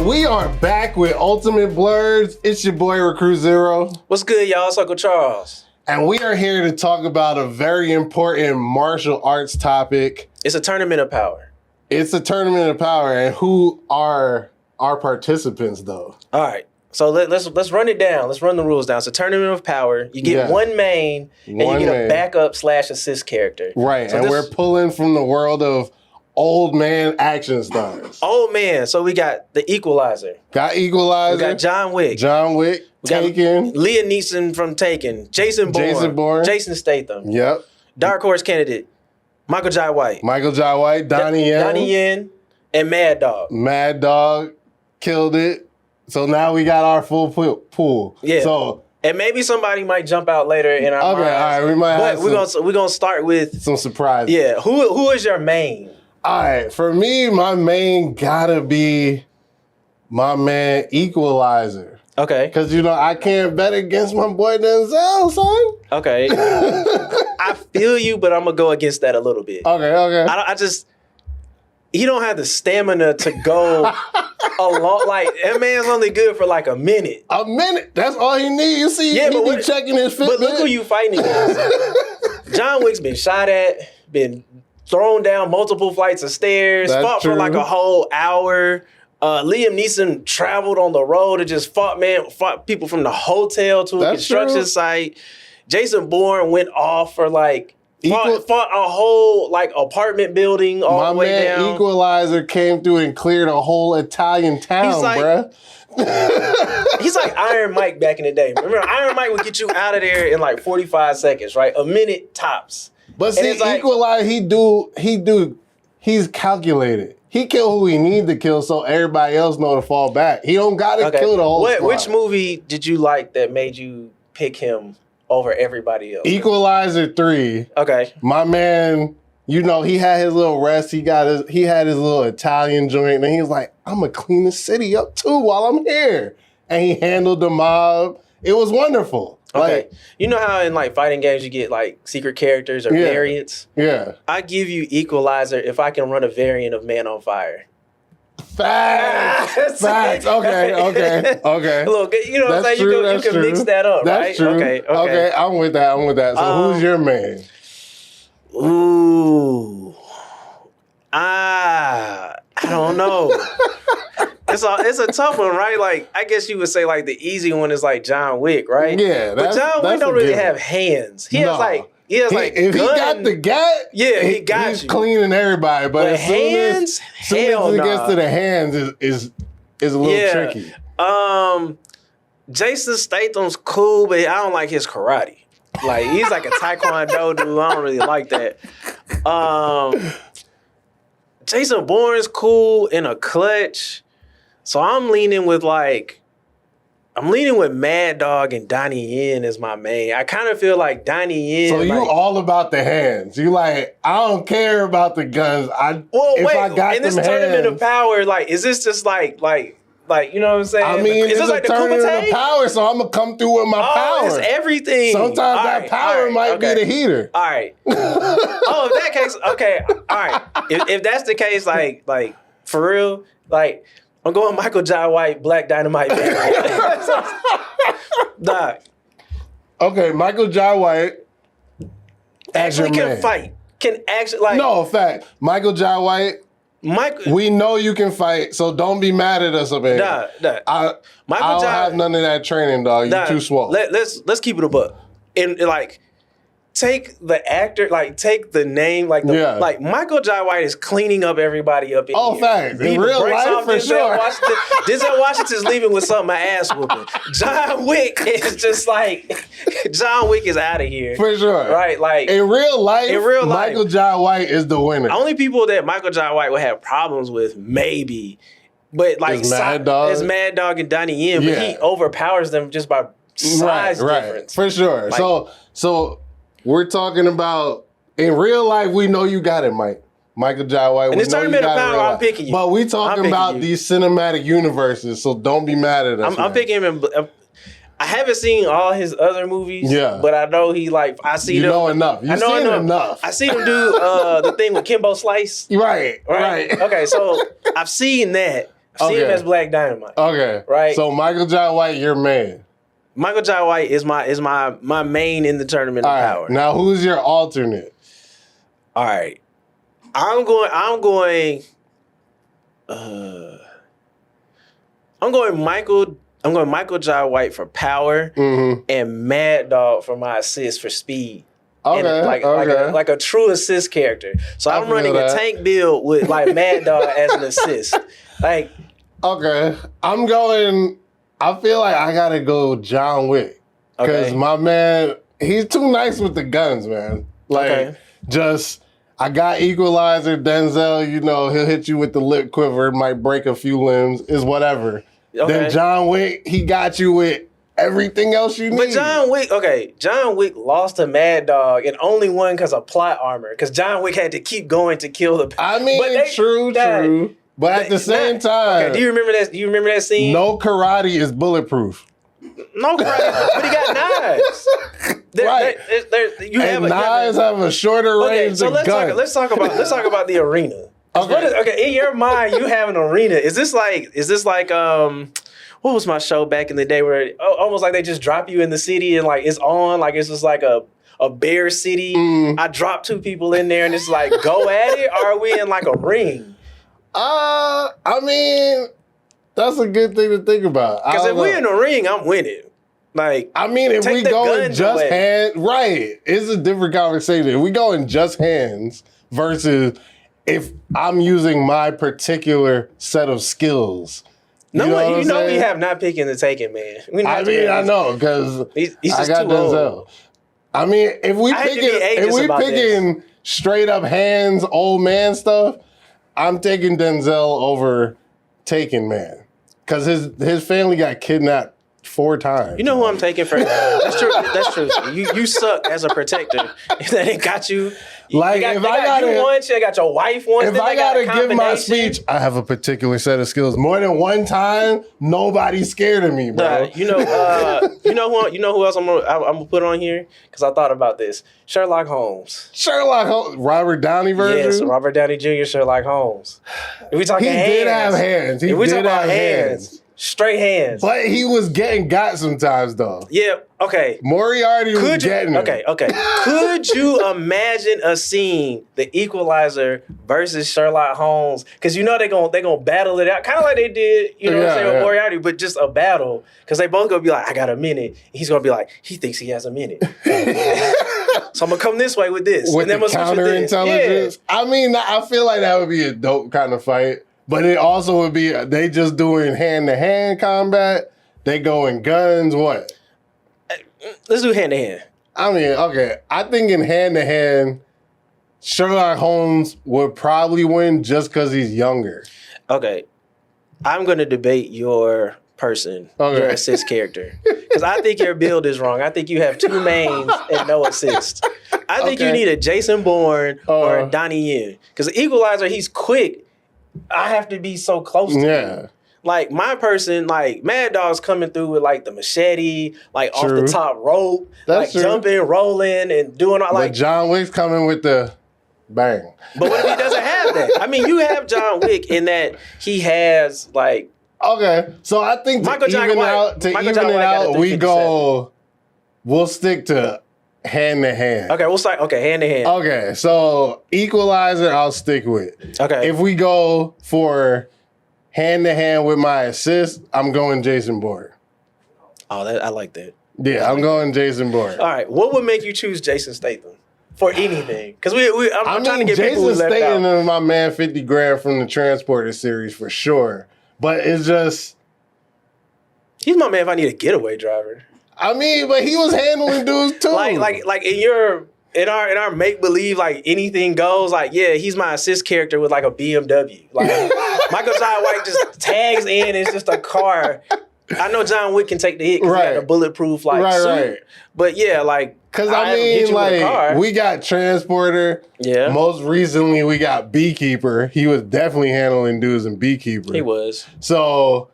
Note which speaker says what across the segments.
Speaker 1: And we are back with Ultimate Blerds. It's your boy, Recruit Zero.
Speaker 2: What's good, y'all? It's Uncle Charles.
Speaker 1: And we are here to talk about a very important martial arts topic.
Speaker 2: It's a tournament of power.
Speaker 1: It's a tournament of power. And who are our participants, though?
Speaker 2: All right. So let's run it down. Let's run the rules down. It's a tournament of power. You get one main, and you get a backup / assist character.
Speaker 1: Right. So and we're pulling from the world of old man action stars.
Speaker 2: Old man. So we got the Equalizer.
Speaker 1: Got Equalizer.
Speaker 2: We got John Wick.
Speaker 1: Taken.
Speaker 2: Liam Neeson from Taken. Jason Bourne. Jason Statham.
Speaker 1: Yep.
Speaker 2: Dark Horse candidate. Michael Jai White.
Speaker 1: Donnie
Speaker 2: Yen. And Mad Dog.
Speaker 1: Mad Dog killed it. So now we got our full pool.
Speaker 2: Yeah.
Speaker 1: So
Speaker 2: and maybe somebody might jump out later in our minds.
Speaker 1: Okay, all right. We might have
Speaker 2: we're gonna start with
Speaker 1: some surprises.
Speaker 2: Yeah. Who is your main?
Speaker 1: All right, for me, my main gotta be my man Equalizer.
Speaker 2: Okay.
Speaker 1: Because, I can't bet against my boy Denzel, son.
Speaker 2: Okay. I feel you, but I'm going to go against that a little bit.
Speaker 1: Okay.
Speaker 2: He don't have the stamina to go along. Like, that man's only good for like a minute.
Speaker 1: A minute? That's all he needs. You see, he be checking his Fitbit.
Speaker 2: But look who you fighting against. John Wick's been shot at, been thrown down multiple flights of stairs, fought for like a whole hour. Liam Neeson traveled on the road and just fought people from the hotel to a construction site. Jason Bourne went off for fought a whole apartment building all the way down.
Speaker 1: My man Equalizer came through and cleared a whole Italian town, bruh.
Speaker 2: He's like Iron Mike back in the day. Remember, Iron Mike would get you out of there in like 45 seconds, right? A minute tops.
Speaker 1: But see, Equalizer, he's calculated. He kill who he need to kill so everybody else know to fall back. He don't got to kill the whole squad.
Speaker 2: Which movie did you like that made you pick him over everybody else?
Speaker 1: Equalizer 3.
Speaker 2: Okay.
Speaker 1: My man, he had his little rest. He had his little Italian joint, and he was like, I'm going to clean the city up too while I'm here. And he handled the mob. It was wonderful.
Speaker 2: Okay. You know how in fighting games you get secret characters or variants?
Speaker 1: Yeah.
Speaker 2: I give you Equalizer if I can run a variant of Man on Fire.
Speaker 1: Facts. Okay.
Speaker 2: Look, you know what I'm saying? You can mix that up,
Speaker 1: That's
Speaker 2: right?
Speaker 1: True. Okay, I'm with that. So who's your man?
Speaker 2: Ooh. I don't know. It's a tough one, right? I guess you would say the easy one is John Wick, right?
Speaker 1: Yeah,
Speaker 2: but John Wick don't really have hands. He has
Speaker 1: if he got the gat, he's cleaning everybody. But as soon as it gets to the hands, is a little tricky.
Speaker 2: Jason Statham's cool, but I don't like his karate. He's like a taekwondo dude. I don't really like that. Jason Bourne's cool in a clutch. So I'm leaning with Mad Dog and Donnie Yen as my main. I kind of feel like Donnie Yen.
Speaker 1: So you all about the hands. You I don't care about the guns.
Speaker 2: In this tournament of power, is this just you know what I'm saying?
Speaker 1: I mean, it's a tournament of power, so I'm gonna come through with my power.
Speaker 2: It's everything.
Speaker 1: Sometimes that power might be the heater.
Speaker 2: All right. In that case, okay. All right. If that's the case, for real, I'm going Michael Jai White, Black Dynamite. Dog.
Speaker 1: Okay, Michael Jai White.
Speaker 2: Actually can fight. Can actually
Speaker 1: No, fact. Michael Jai White. We know you can fight, so don't be mad at us up here. I don't have none of that training, dog. You too swole.
Speaker 2: Let's keep it a buck. And take the actor, take the name, Michael Jai White is cleaning up everybody up in here.
Speaker 1: Facts. In real life, for sure.
Speaker 2: Denzel Washington's leaving with something ass whooping. John Wick is just John Wick is out of here.
Speaker 1: For sure.
Speaker 2: Right?
Speaker 1: In real life, Michael Jai White is the winner.
Speaker 2: Only people that Michael Jai White would have problems with, maybe, but
Speaker 1: is Mad Dog
Speaker 2: and Donnie Yen, but he overpowers them just by size difference.
Speaker 1: For sure. So we're talking about, in real life, we know you got it, Mike. Michael Jai White.
Speaker 2: In this tournament of power, I'm picking you.
Speaker 1: But we talking about these cinematic universes, so don't be mad at us.
Speaker 2: I'm picking him. I haven't seen all his other movies, but I know he I see them.
Speaker 1: You know enough. You've seen enough.
Speaker 2: I seen him do the thing with Kimbo Slice.
Speaker 1: Right.
Speaker 2: Okay, so I've seen that. See him as Black Dynamite.
Speaker 1: Okay.
Speaker 2: Right.
Speaker 1: So Michael Jai White, your man.
Speaker 2: Michael Jai White is my main in the Tournament of Power.
Speaker 1: Now who's your alternate?
Speaker 2: All right. I'm going Michael Jai White for power and Mad Dog for my assist for speed.
Speaker 1: Okay,
Speaker 2: and like a true assist character. So I'm running a tank build with like Mad Dog as an assist. Like,
Speaker 1: okay, I feel like I gotta go John Wick because my man, he's too nice with the guns, man. Like, I got Equalizer, Denzel. You know, he'll hit you with the lip quiver, might break a few limbs, is whatever. Okay. Then John Wick, he got you with everything else you need.
Speaker 2: But John Wick lost to Mad Dog and only won because of plot armor. Because John Wick had to keep going to kill the.
Speaker 1: I mean, true. But at the same time,
Speaker 2: do you remember that? Do you remember that scene?
Speaker 1: No karate is bulletproof.
Speaker 2: No karate, but he got knives.
Speaker 1: Knives have a shorter range than guns.
Speaker 2: Let's talk about the arena. In your mind, you have an arena. Is this like what was my show back in the day where almost like they just drop you in the city and like it's on, like it's just like a bear city. I drop two people in there and it's like go at it, or are we in like a ring?
Speaker 1: I mean, that's a good thing to think about.
Speaker 2: Because if we're in a ring, I'm winning. Like,
Speaker 1: I mean, if we go in just hands, right, it's a different conversation. If we go in just hands versus if I'm using my particular set of skills.
Speaker 2: We have not picking the taken, man.
Speaker 1: I know, because I got Denzel. Old. I mean, if we picking straight up hands, old man stuff, I'm taking Denzel over Taken Man. Because his family got kidnapped 4 times.
Speaker 2: You know who I'm taking for? That's true. That's true. You suck as a protector. If they ain't got you.
Speaker 1: Like,
Speaker 2: they got you once, they got your wife once.
Speaker 1: If I gotta give my speech, I have a particular set of skills. More than one time, nobody's scared of me, bro.
Speaker 2: You know who else I'm gonna put on here? Because I thought about this. Sherlock Holmes.
Speaker 1: Robert Downey version?
Speaker 2: Yes, Robert Downey Jr. Sherlock Holmes. If we talking hands.
Speaker 1: He did have hands. If we talking about hands.
Speaker 2: Straight hands.
Speaker 1: But he was got sometimes, though.
Speaker 2: Yeah, okay.
Speaker 1: Moriarty was getting it.
Speaker 2: Okay. Could you imagine a scene, the Equalizer versus Sherlock Holmes? Because you know they're gonna battle it out. Kind of like they did, with Moriarty, but just a battle. Because they both gonna be like, I got a minute. And he's gonna be like, he thinks he has a minute. So I'm gonna come this way with this.
Speaker 1: With the counterintelligence? Yeah. I mean, I feel like that would be a dope kind of fight. But it also would be, they just doing hand-to-hand combat. They going guns, what?
Speaker 2: Let's do hand-to-hand.
Speaker 1: I mean, okay. I think in hand-to-hand, Sherlock Holmes would probably win just because he's younger.
Speaker 2: Okay. I'm going to debate your person, your assist character. Because I think your build is wrong. I think you have 2 mains and no assist. I think you need a Jason Bourne or a Donnie Yen. Because the Equalizer, he's quick. I have to be so close to him. Like, my person, like, Mad Dog's coming through with, like, the machete, like, off the top rope, jumping, rolling, and doing all, like...
Speaker 1: But John Wick's coming with the bang.
Speaker 2: But what if he doesn't have that? I mean, you have John Wick in that he has, like...
Speaker 1: Okay, so I think to even it out, we'll stick to hand-to-hand.
Speaker 2: Okay, we'll start. Okay, hand-to-hand.
Speaker 1: Okay, so Equalizer, I'll stick with.
Speaker 2: Okay.
Speaker 1: If we go for hand-to-hand with my assist, I'm going Jason Bourne.
Speaker 2: Oh, I like that.
Speaker 1: Yeah, I'm going Jason Bourne.
Speaker 2: All right, what would make you choose Jason Statham for anything? Because I'm trying to get people who left out.
Speaker 1: Jason Statham is my man, 50 grand from the Transporter series for sure. But it's just...
Speaker 2: He's my man if I need a getaway driver.
Speaker 1: I mean, but he was handling dudes too.
Speaker 2: Like in our make believe, like anything goes. Like, yeah, he's my assist character with like a BMW. Like Michael Jai White just tags in. It's just a car. I know John Wick can take the hit because he got a bulletproof suit. Right. But yeah, like
Speaker 1: because I mean, like we got Transporter.
Speaker 2: Yeah.
Speaker 1: Most recently, we got Beekeeper. He was definitely handling dudes in Beekeeper.
Speaker 2: He was.
Speaker 1: So.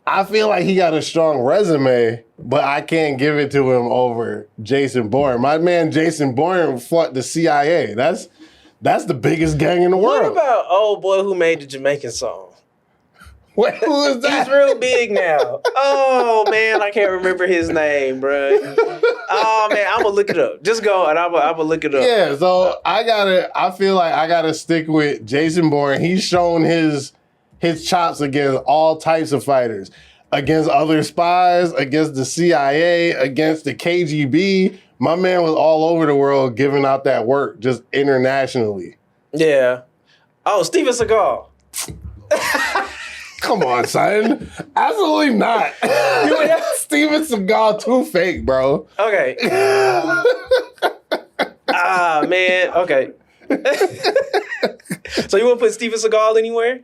Speaker 1: I feel like he got a strong resume, but I can't give it to him over Jason Bourne. My man Jason Bourne fought the CIA. That's the biggest gang in the world.
Speaker 2: What about old boy who made the Jamaican song?
Speaker 1: Wait, who is that?
Speaker 2: He's real big now. Oh man, I can't remember his name, bro. Oh man, I'm gonna look it up. Just go and I'm gonna look it up.
Speaker 1: Yeah, so I feel like I gotta stick with Jason Bourne. He's shown his chops against all types of fighters. Against other spies, against the CIA, against the KGB. My man was all over the world giving out that work, just internationally.
Speaker 2: Yeah. Oh, Steven Seagal.
Speaker 1: Come on, son. Absolutely not. Steven Seagal too fake, bro.
Speaker 2: Okay. Man. Okay. So you want to put Steven Seagal anywhere?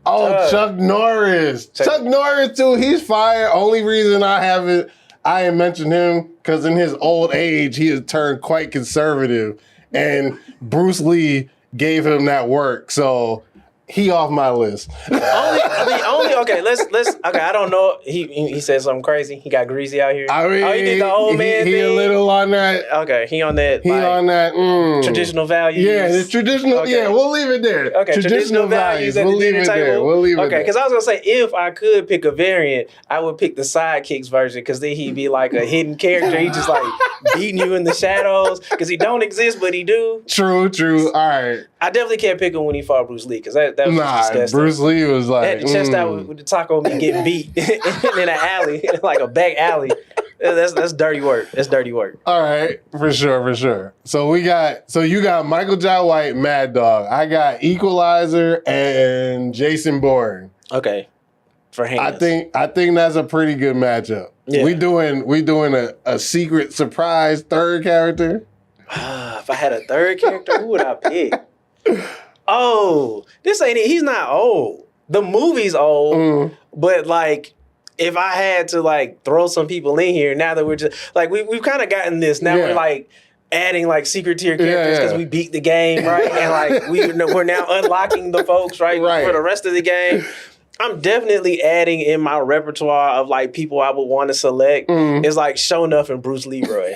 Speaker 1: Oh, Chuck Norris. Chuck Norris, too. He's fire. Only reason I ain't mentioned him, because in his old age, he has turned quite conservative. And Bruce Lee gave him that work. So he off my list.
Speaker 2: Okay, I don't know. He said something crazy. He got greasy out here.
Speaker 1: I mean,
Speaker 2: he did the old man thing.
Speaker 1: He a little on that.
Speaker 2: Okay, he on that.
Speaker 1: He on that.
Speaker 2: Traditional values.
Speaker 1: Yeah, the traditional. Okay. Yeah, we'll leave it there.
Speaker 2: Okay, traditional values.
Speaker 1: We'll leave it there. We'll leave it there.
Speaker 2: Okay, because I was gonna say, if I could pick a variant, I would pick the sidekicks version, because then he'd be like a hidden character. He just like beating you in the shadows, because he don't exist, but he do.
Speaker 1: True. All right.
Speaker 2: I definitely can't pick him when he fought Bruce Lee, because that was disgusting.
Speaker 1: Bruce Lee was like,
Speaker 2: had the chest out with the taco meat getting beat in an alley, like a back alley. That's dirty work. That's dirty work.
Speaker 1: All right, for sure. So you got Michael Jai White, Mad Dog. I got Equalizer and Jason Bourne.
Speaker 2: Okay, for hands.
Speaker 1: I think that's a pretty good matchup. Yeah. We doing a secret surprise third character.
Speaker 2: If I had a third character, who would I pick? Oh, this ain't it. He's not old. The movie's old, but like, if I had to like throw some people in here, now that we're just like we've kind of gotten this. Now we're like adding like secret tier characters because we beat the game, right? And like we're now unlocking the folks right for the rest of the game. I'm definitely adding in my repertoire of like people I would want to select is like Sho'nuff and Bruce Leroy.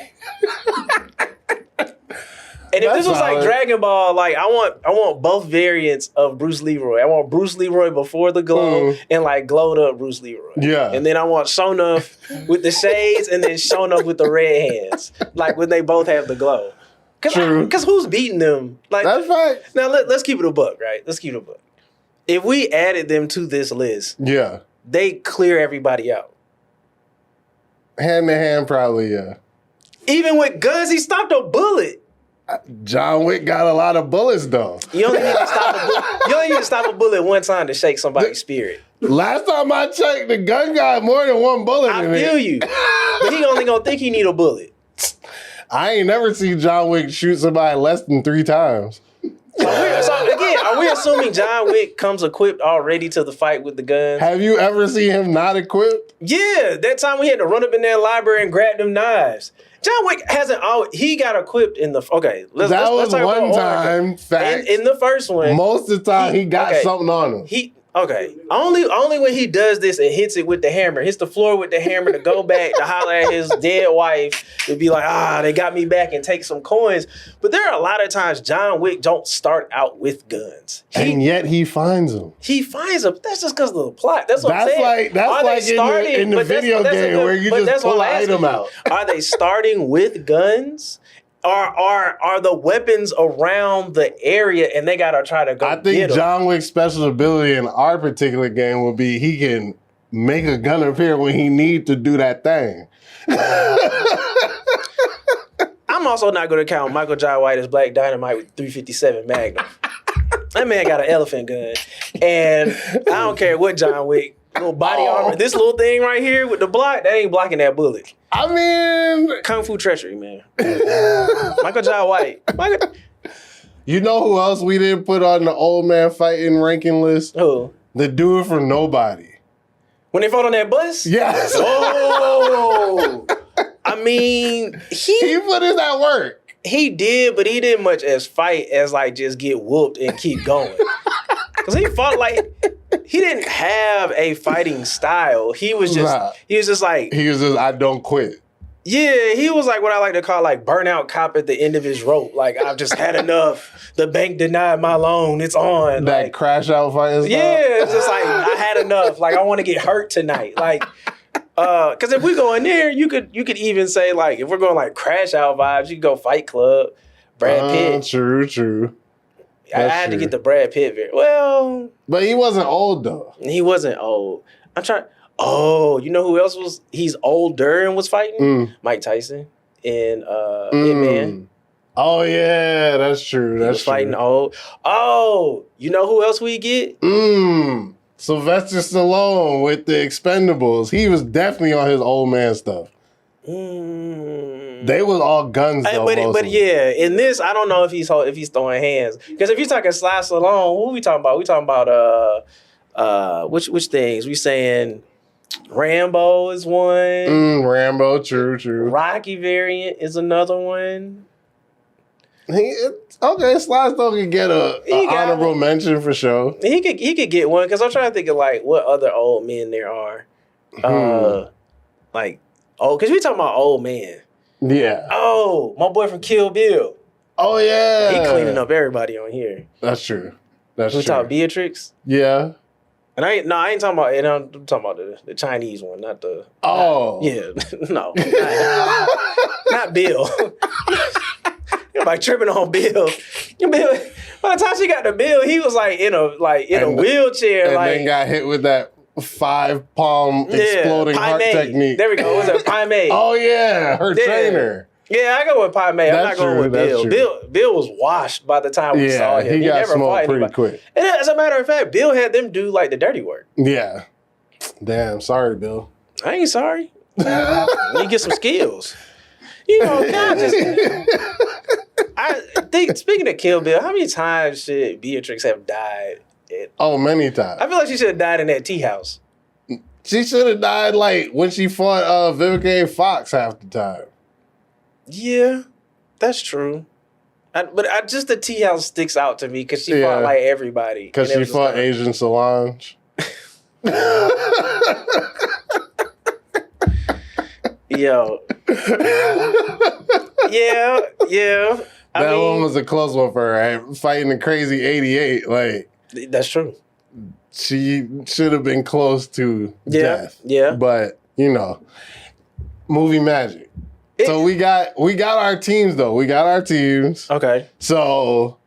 Speaker 2: And if this was like Dragon Ball, like I want both variants of Bruce Leroy. I want Bruce Leroy before the glow and like glowed up Bruce Leroy. Yeah. And then I want Sho'nuff with the shades and then Sho'nuff with the red hands. Like when they both have the glow. Because who's beating them? Like that's right. Now let's keep it a buck, right? Let's keep it a buck. If we added them to this list, they clear everybody out.
Speaker 1: Hand to hand, probably, yeah.
Speaker 2: Even with guns, he stopped a bullet.
Speaker 1: John Wick got a lot of bullets, though.
Speaker 2: You only need to stop a bullet one time to shake somebody's spirit.
Speaker 1: Last time I checked, the gun got more than one bullet in it.
Speaker 2: I feel you. But he only gonna think he need a bullet.
Speaker 1: I ain't never seen John Wick shoot somebody less than 3 times.
Speaker 2: So again, are we assuming John Wick comes equipped already to the fight with the guns?
Speaker 1: Have you ever seen him not equipped?
Speaker 2: Yeah, that time we had to run up in that library and grab them knives. John Wick hasn't always, he got equipped in the, let's talk about one time, fact. In the first one.
Speaker 1: Most of the time he got something on him.
Speaker 2: Only when he does this and hits it with the hammer, hits the floor with the hammer to go back to holler at his dead wife to be like, they got me back and take some coins. But there are a lot of times John Wick don't start out with guns.
Speaker 1: And yet he finds them.
Speaker 2: He finds them. That's just because of the plot. That's what I'm saying.
Speaker 1: That's like in the video game where you just pull an item out.
Speaker 2: Are they starting with guns? Are the weapons around the area and they gotta try to go get them?
Speaker 1: I think John Wick's special ability in our particular game will be he can make a gun appear when he needs to do that thing.
Speaker 2: I'm also not gonna count Michael Jai White as Black Dynamite with 357 Magnum. That man got an elephant gun. And I don't care what John Wick, little body armor, this little thing right here with the block, that ain't blocking that bullet.
Speaker 1: I mean,
Speaker 2: Kung Fu treachery, man. Michael Jai White.
Speaker 1: You know who else we didn't put on the old man fighting ranking list?
Speaker 2: Who?
Speaker 1: The dude from Nobody.
Speaker 2: When they fought on that bus?
Speaker 1: Yes.
Speaker 2: Oh. I mean,
Speaker 1: he put in that work.
Speaker 2: He did, but he didn't much as fight as like just get whooped and keep going. Because he fought like, he didn't have a fighting style. He was just like.
Speaker 1: He was just, I don't quit.
Speaker 2: Yeah, he was like what I like to call like burnout cop at the end of his rope. Like, I've just had enough. The bank denied my loan. It's on.
Speaker 1: That
Speaker 2: like,
Speaker 1: crash out fight and stuff?
Speaker 2: Yeah, it's just like, I had enough. Like, I want to get hurt tonight. Like, because if we go in there, you could even say, like, if we're going like crash out vibes, you could go Fight Club, Brad Pitt.
Speaker 1: True.
Speaker 2: I had to get the Brad Pitt well.
Speaker 1: But he wasn't old, though.
Speaker 2: He wasn't old. I'm trying... Oh, you know who else was? He's older and was fighting? Mike Tyson in Hitman.
Speaker 1: Oh, yeah, that's true. He was
Speaker 2: fighting old. Oh, you know who else we get?
Speaker 1: Sylvester Stallone with the Expendables. He was definitely on his old man stuff. They was all guns, though.
Speaker 2: But yeah, in this, I don't know if he's throwing hands. Because if you're talking Sly Stallone, who we talking about? We talking about which things? We saying Rambo is one.
Speaker 1: Rambo, true.
Speaker 2: Rocky variant is another one.
Speaker 1: Okay, Sly Stallone can get a honorable mention for sure.
Speaker 2: He could get one because I'm trying to think of like what other old men there are. Like because we talking about old man.
Speaker 1: Yeah.
Speaker 2: Oh, my boy from Kill Bill.
Speaker 1: Oh yeah.
Speaker 2: He cleaning up everybody on here.
Speaker 1: That's true.
Speaker 2: We talking about Beatrix.
Speaker 1: Yeah.
Speaker 2: And I ain't talking about. And I'm talking about the Chinese one, not the. No, not Bill. You're like tripping on Bill. By the time she got the Bill, he was like in a wheelchair,
Speaker 1: and
Speaker 2: like
Speaker 1: then got hit with that 5-palm exploding heart technique.
Speaker 2: There we go. It was a Pai Mei.
Speaker 1: Oh yeah, her trainer.
Speaker 2: Yeah, I go with Pai Mei. I'm not going with Bill. Bill was washed by the time we saw him.
Speaker 1: He got never smoked pretty quick.
Speaker 2: And as a matter of fact, Bill had them do like the dirty work.
Speaker 1: Yeah. Damn, sorry, Bill.
Speaker 2: I ain't sorry. You get some skills. You know, God just... I think, speaking of Kill Bill, how many times should Beatrix have died?
Speaker 1: Many times.
Speaker 2: I feel like she should have died in that tea house.
Speaker 1: She should have died like when she fought Vivica A. Fox half the time.
Speaker 2: Yeah, that's true. But just the tea house sticks out to me because she fought like everybody.
Speaker 1: Because she fought Asian Solange.
Speaker 2: Yo. Yeah.
Speaker 1: That one was a close one for her. Right? Fighting the crazy 88. Like,
Speaker 2: that's true.
Speaker 1: She should have been close to death.
Speaker 2: Yeah.
Speaker 1: But, movie magic. So we got our teams though. We got our teams.
Speaker 2: Okay.
Speaker 1: So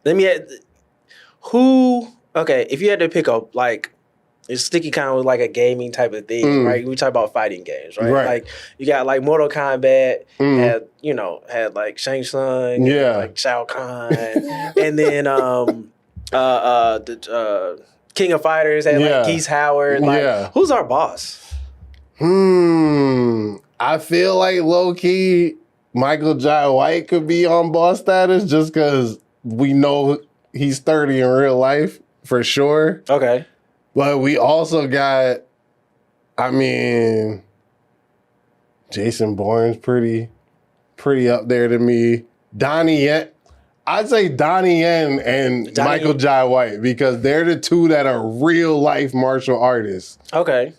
Speaker 2: if you had to pick up like it's sticky kind of like a gaming type of thing, right? We talk about fighting games, right? Like you got like Mortal Kombat had like Shang Tsung, like Shao Kahn, and then the King of Fighters had like Geese Howard. Like who's our boss?
Speaker 1: I feel like low-key Michael Jai White could be on boss status just because we know he's 30 in real life for sure.
Speaker 2: Okay.
Speaker 1: But we also got, Jason Bourne's pretty up there to me. Donnie Yen. I'd say Donnie Yen and Michael Jai White because they're the two that are real life martial artists.
Speaker 2: Okay.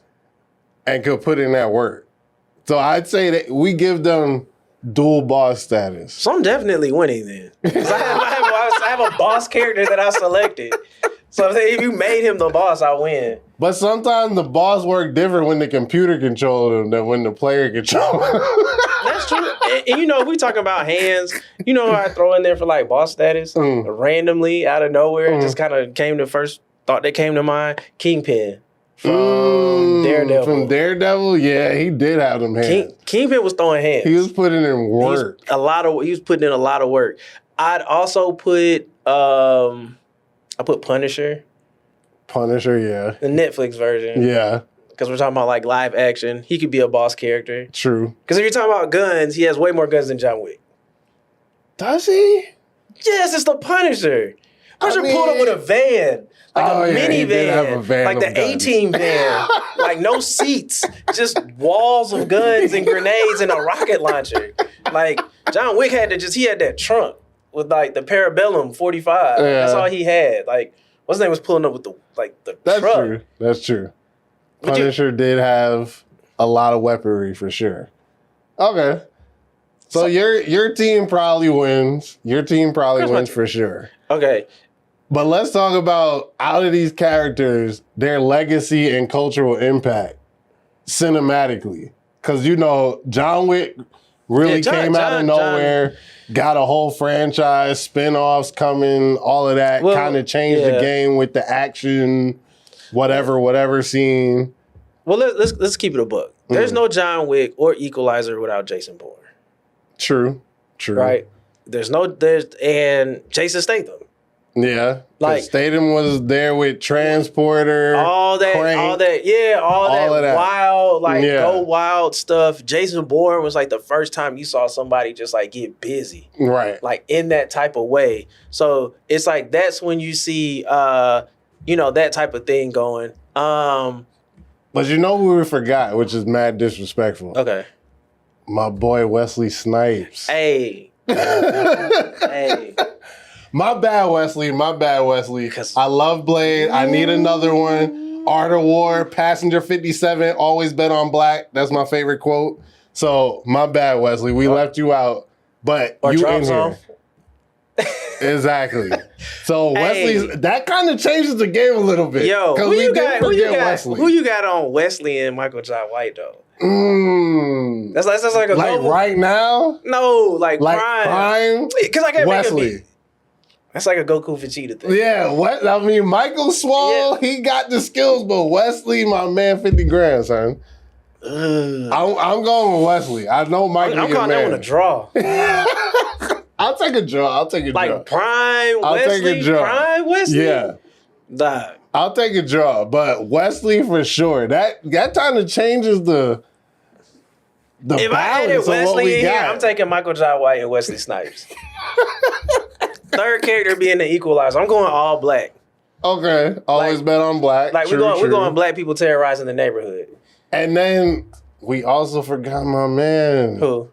Speaker 1: And could put in that work. So I'd say that we give them dual boss status.
Speaker 2: So I'm definitely winning then. Because I have a boss character that I selected. So if you made him the boss, I win.
Speaker 1: But sometimes the boss work different when the computer controls them than when the player controls them.
Speaker 2: That's true. And if we talking about hands, you know what I throw in there for like boss status? Randomly, out of nowhere, it just kind of came the first thought that came to mind. Kingpin. From Daredevil.
Speaker 1: From Daredevil, yeah, he did have them hands.
Speaker 2: Kingpin was throwing hands.
Speaker 1: He was putting in work.
Speaker 2: He was putting in a lot of work. I'd also put Punisher.
Speaker 1: Punisher, yeah.
Speaker 2: The Netflix version.
Speaker 1: Yeah.
Speaker 2: Because we're talking about like live action. He could be a boss character.
Speaker 1: True.
Speaker 2: Because if you're talking about guns, he has way more guns than John Wick.
Speaker 1: Does he?
Speaker 2: Yes, it's the Punisher. Punisher pulled up with a van. Like a minivan, like the A-Team van, like no seats, just walls of guns and grenades and a rocket launcher. Like John Wick had that trunk with like the Parabellum 45. That's all he had. Like what's his name was pulling up with the
Speaker 1: That's
Speaker 2: truck.
Speaker 1: True. That's true. Punisher did have a lot of weaponry for sure. Okay. So your team probably wins. Your team probably wins for sure.
Speaker 2: Okay.
Speaker 1: But let's talk about, out of these characters, their legacy and cultural impact cinematically. Because, you know, John Wick really came out of nowhere, got a whole franchise, spin-offs coming, all of that, kind of changed the game with the action, whatever scene.
Speaker 2: Well, let's keep it a book. There's no John Wick or Equalizer without Jason Bourne.
Speaker 1: True.
Speaker 2: Right? And Jason Statham.
Speaker 1: Yeah, like Statham was there with Transporter,
Speaker 2: all that wild, go wild stuff. Jason Bourne was like the first time you saw somebody just like get busy,
Speaker 1: right?
Speaker 2: Like in that type of way. So it's like that's when you see, that type of thing going.
Speaker 1: But you know who we forgot, which is mad disrespectful.
Speaker 2: Okay,
Speaker 1: my boy Wesley Snipes.
Speaker 2: Hey.
Speaker 1: My bad, Wesley. I love Blade. I need another one. Art of War, Passenger 57, always bet on black. That's my favorite quote. So, my bad, Wesley. We left you out. But you in here. Exactly. So, Wesley, that kind of changes the game a little bit.
Speaker 2: Yo, who you got on Wesley and Michael Jai White, though? That's like a global...
Speaker 1: right now?
Speaker 2: No, like Prime. Because I can't
Speaker 1: Wesley.
Speaker 2: That's like a Goku Vegeta thing.
Speaker 1: Yeah, Michael Swole, he got the skills, but Wesley, my man, 50 grand, son. I'm going with Wesley. I know Michael.
Speaker 2: I'm calling that one a draw.
Speaker 1: I'll take a draw.
Speaker 2: Like Prime Wesley? Prime Wesley?
Speaker 1: Yeah.
Speaker 2: Nah.
Speaker 1: I'll take a draw, but Wesley for sure. That kind of changes the
Speaker 2: if
Speaker 1: balance
Speaker 2: I added
Speaker 1: of
Speaker 2: Wesley
Speaker 1: what we
Speaker 2: in
Speaker 1: got.
Speaker 2: Here, I'm taking Michael Jai White and Wesley Snipes. Third character being the Equalizer. I'm going all black.
Speaker 1: Okay. Always bet on black.
Speaker 2: Like we're going black people terrorizing the neighborhood.
Speaker 1: And then we also forgot my man.
Speaker 2: Who?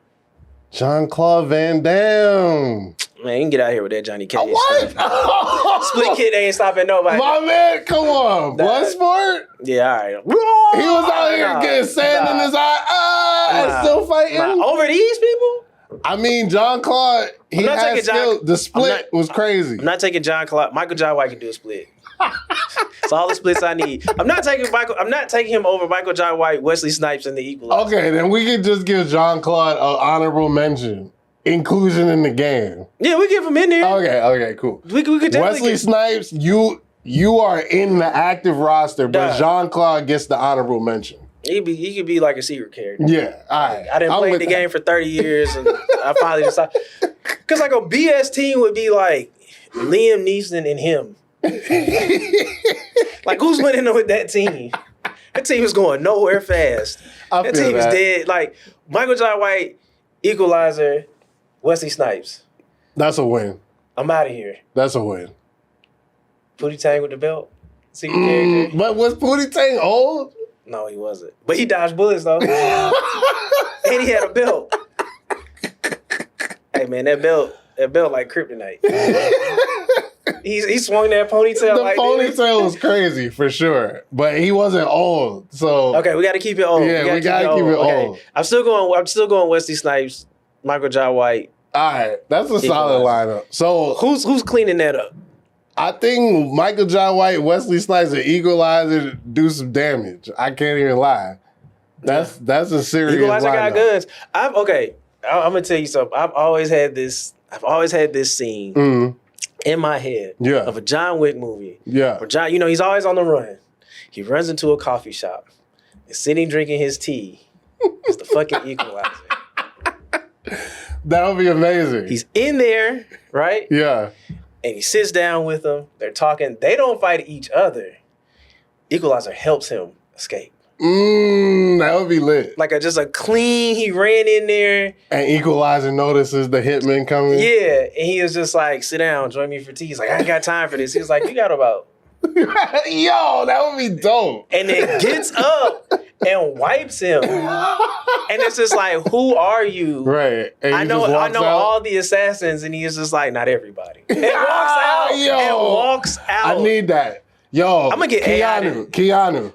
Speaker 1: Jean-Claude Van Damme.
Speaker 2: Man, you can get out here with that Johnny Cage
Speaker 1: what?
Speaker 2: stuff. Split Kid ain't stopping nobody.
Speaker 1: My man, come on. Bloodsport?
Speaker 2: Yeah, all right.
Speaker 1: He was out here getting sand in his eye. Still fighting?
Speaker 2: Over these people?
Speaker 1: I mean, Jean-Claude, he had skill. The split was crazy.
Speaker 2: I'm not taking Jean-Claude. Michael Jai White can do a split. It's all the splits I need. I'm not taking him over Michael Jai White, Wesley Snipes, and the Equalizer.
Speaker 1: Okay, then we can just give Jean-Claude an honorable mention. Inclusion in the game.
Speaker 2: Yeah, we give him in there.
Speaker 1: Okay, cool.
Speaker 2: We could definitely
Speaker 1: Wesley Snipes, you are in the active roster, but Jean-Claude gets the honorable mention.
Speaker 2: He could be like a secret character.
Speaker 1: Yeah, all right.
Speaker 2: I didn't play the game for 30 years, and I finally decided. Because like a BS team would be like Liam Neeson and him. Like, who's winning with that team? That team is going nowhere fast. That team is dead. Like, Michael Jai White, Equalizer, Wesley Snipes.
Speaker 1: That's a win.
Speaker 2: I'm out of here.
Speaker 1: That's a win.
Speaker 2: Pootie Tang with the belt. Secret character.
Speaker 1: But was Pootie Tang old?
Speaker 2: No, he wasn't. But he dodged bullets, though. And he had a belt. Hey, man, that belt like kryptonite. He swung that ponytail like this.
Speaker 1: The ponytail was crazy, for sure. But he wasn't old, so...
Speaker 2: Okay, we got to keep it old.
Speaker 1: Yeah, we got to keep it old.
Speaker 2: Okay. I'm still going Wesley Snipes, Michael Jai White.
Speaker 1: All right, that's a solid lineup. So
Speaker 2: who's cleaning that up?
Speaker 1: I think Michael Jai White, Wesley Snipes, and Equalizer do some damage. I can't even lie. That's a serious
Speaker 2: Equalizer
Speaker 1: lineup.
Speaker 2: got guns. I'm gonna tell you something. I've always had this scene in my head of a John Wick movie.
Speaker 1: Yeah.
Speaker 2: Where John, he's always on the run. He runs into a coffee shop. Is sitting drinking his tea. It's the fucking Equalizer.
Speaker 1: That would be amazing.
Speaker 2: He's in there, right?
Speaker 1: Yeah.
Speaker 2: And he sits down with them. They're talking. They don't fight each other. Equalizer helps him escape.
Speaker 1: That would be lit.
Speaker 2: Like just a clean, he ran in there.
Speaker 1: And Equalizer notices the hitman coming.
Speaker 2: Yeah. And he was just like, sit down, join me for tea. He's like, I ain't got time for this. He was like, you got about...
Speaker 1: Yo, that would be dope.
Speaker 2: And then gets up and wipes him. And it's just like, who are you?
Speaker 1: Right. And
Speaker 2: I know all the assassins, and he is just like, not everybody. And walks out.
Speaker 1: I need that. Yo,
Speaker 2: I'm gonna get
Speaker 1: Keanu.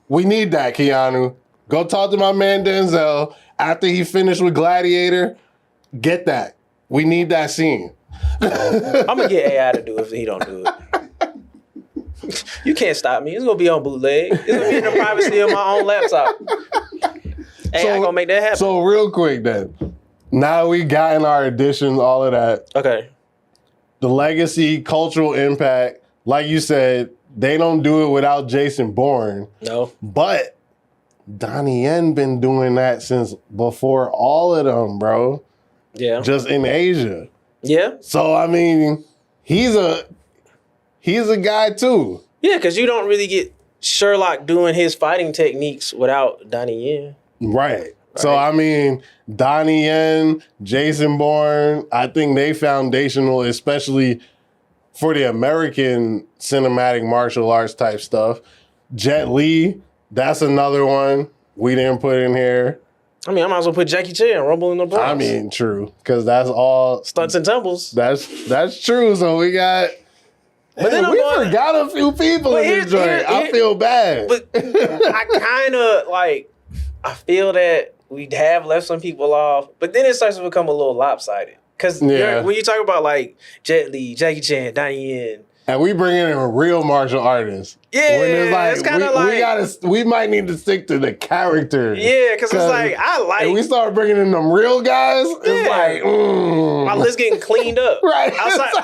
Speaker 1: We need that, Keanu. Go talk to my man Denzel after he finished with Gladiator. Get that. We need that scene.
Speaker 2: I'm gonna get AI to do it if he don't do it. You can't stop me. It's gonna be on bootleg. It's gonna be in the privacy of my own laptop. AI gonna make that happen.
Speaker 1: So real quick then. Now we gotten our additions, all of that.
Speaker 2: Okay.
Speaker 1: The legacy, cultural impact, like you said, they don't do it without Jason Bourne.
Speaker 2: No.
Speaker 1: But Donnie Yen been doing that since before all of them, bro.
Speaker 2: Yeah.
Speaker 1: Just in Asia.
Speaker 2: Yeah.
Speaker 1: So I mean, he's a guy too.
Speaker 2: Yeah, because you don't really get Sherlock doing his fighting techniques without Donnie Yen.
Speaker 1: Right. So I mean, Donnie Yen, Jason Bourne, I think they foundational, especially for the American cinematic martial arts type stuff. Jet Li, that's another one we didn't put in here.
Speaker 2: I mean, I might as well put Jackie Chan, Rumble in the Bronx.
Speaker 1: I mean, true, because that's all
Speaker 2: stunts and tumbles.
Speaker 1: That's true. So we got. But then we forgot a few people in this joint. I feel bad.
Speaker 2: But I kind of I feel that we have left some people off, but then it starts to become a little lopsided. Because when you talk about Jet Li, Jackie Chan, Donnie Yen,
Speaker 1: and we bring in a real martial artist.
Speaker 2: Yeah, it's kind of
Speaker 1: we might need to stick to the characters.
Speaker 2: Yeah, because it's
Speaker 1: and we start bringing in them real guys. It's
Speaker 2: my list getting cleaned up.
Speaker 1: Right.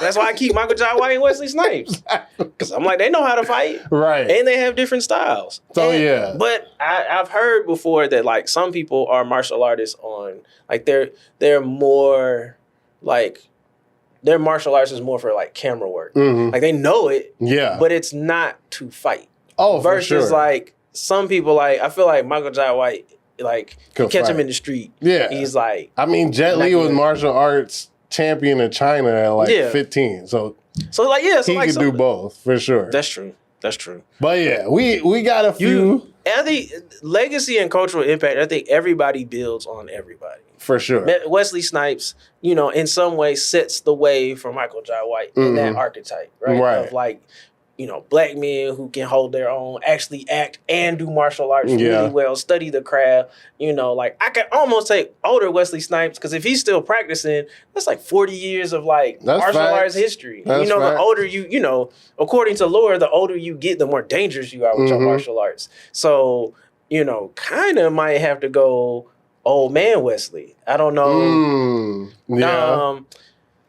Speaker 2: That's why I keep Michael Jai White and Wesley Snipes. Because I'm they know how to fight.
Speaker 1: Right.
Speaker 2: And they have different styles.
Speaker 1: So
Speaker 2: But I've heard before that some people are martial artists on they're more their martial arts is more for camera work.
Speaker 1: Mm-hmm.
Speaker 2: They know it.
Speaker 1: Yeah.
Speaker 2: But it's not to fight.
Speaker 1: Oh,
Speaker 2: versus
Speaker 1: for sure.
Speaker 2: Some people I feel like Michael Jai White you catch him in the street.
Speaker 1: Yeah.
Speaker 2: He's
Speaker 1: I mean, Jet Li was martial arts champion of China at 15. So he can do both for sure.
Speaker 2: That's true.
Speaker 1: But yeah, we got a few.
Speaker 2: I think legacy and cultural impact, I think everybody builds on everybody.
Speaker 1: For sure.
Speaker 2: Wesley Snipes, in some way sets the way for Michael Jai White in that archetype, right? Of black men who can hold their own, actually act and do martial arts really well, study the craft. I can almost take older Wesley Snipes because if he's still practicing, that's 40 years of martial arts history.
Speaker 1: That's
Speaker 2: the older you, according to lore, the older you get, the more dangerous you are with your martial arts. So, kind of might have to go old man Wesley. I don't know.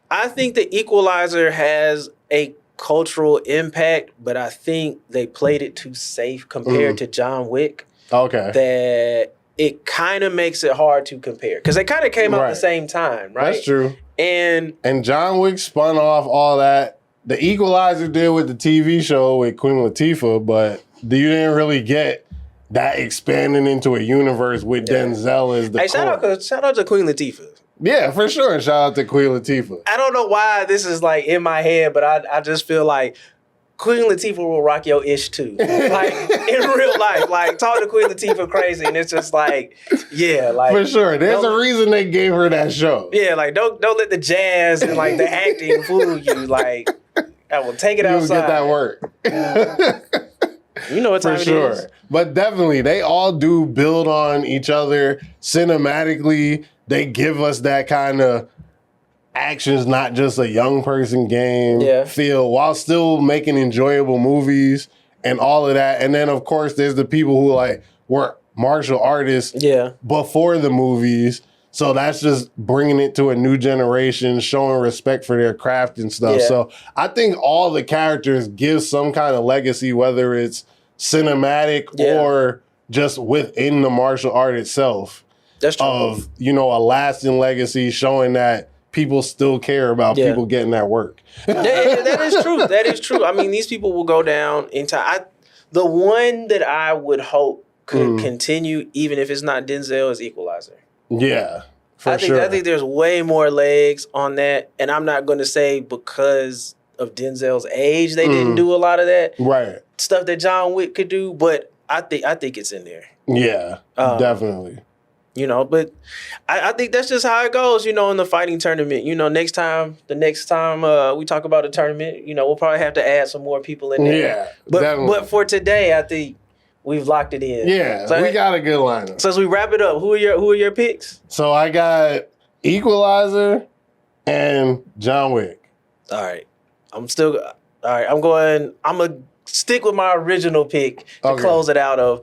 Speaker 2: I think the Equalizer has a cultural impact, but I think they played it too safe compared to John Wick.
Speaker 1: Okay.
Speaker 2: That it kind of makes it hard to compare because they kind of came out at the same time, right?
Speaker 1: That's true.
Speaker 2: And
Speaker 1: John Wick spun off all that. The Equalizer did with the TV show with Queen Latifah, but you didn't really get that expanding into a universe with Denzel as the core.
Speaker 2: Shout out to Queen Latifah.
Speaker 1: Yeah, for sure. Shout out to Queen Latifah.
Speaker 2: I don't know why this is in my head, but I just feel like Queen Latifah will rock your ish too. In real life. Talk to Queen Latifah crazy and it's just for
Speaker 1: sure. There's a reason they gave her that show.
Speaker 2: Yeah, don't let the jazz and the acting fool you. I will take it outside.
Speaker 1: You'll get that work.
Speaker 2: You know what time it is.
Speaker 1: But definitely, they all do build on each other cinematically. They give us that kind of action's not just a young person game feel while still making enjoyable movies and all of that. And then, of course, there's the people who were martial artists before the movies. So that's just bringing it to a new generation, showing respect for their craft and stuff. Yeah. So I think all the characters give some kind of legacy, whether it's cinematic or just within the martial art itself.
Speaker 2: That's true.
Speaker 1: Of, a lasting legacy showing that people still care about people getting that work.
Speaker 2: That is true. That is true. I mean, these people will go down in time. The one that I would hope could continue, even if it's not Denzel, is Equalizer.
Speaker 1: Yeah,
Speaker 2: I think there's way more legs on that, and I'm not going to say because of Denzel's age they didn't do a lot of that stuff that John Wick could do, but I think it's in there.
Speaker 1: Yeah, definitely.
Speaker 2: But I think that's just how it goes. In the fighting tournament. The next time we talk about the tournament, we'll probably have to add some more people in there.
Speaker 1: Yeah,
Speaker 2: but for today, I think we've locked it in.
Speaker 1: Yeah, so we got a good lineup.
Speaker 2: So as we wrap it up, who are your picks?
Speaker 1: So I got Equalizer and John Wick.
Speaker 2: All right. I'm gonna stick with my original pick to close it out of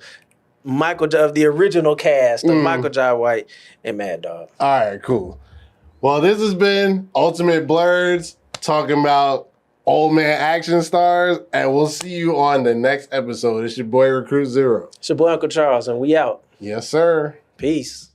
Speaker 2: the original cast of Michael Jai White and Mad Dog.
Speaker 1: All right, cool. Well, this has been Ultimate Blerds talking about old man action stars, and we'll see you on the next episode. It's your boy Recruit Zero.
Speaker 2: It's your boy Uncle Charles, and we out.
Speaker 1: Yes, sir.
Speaker 2: Peace.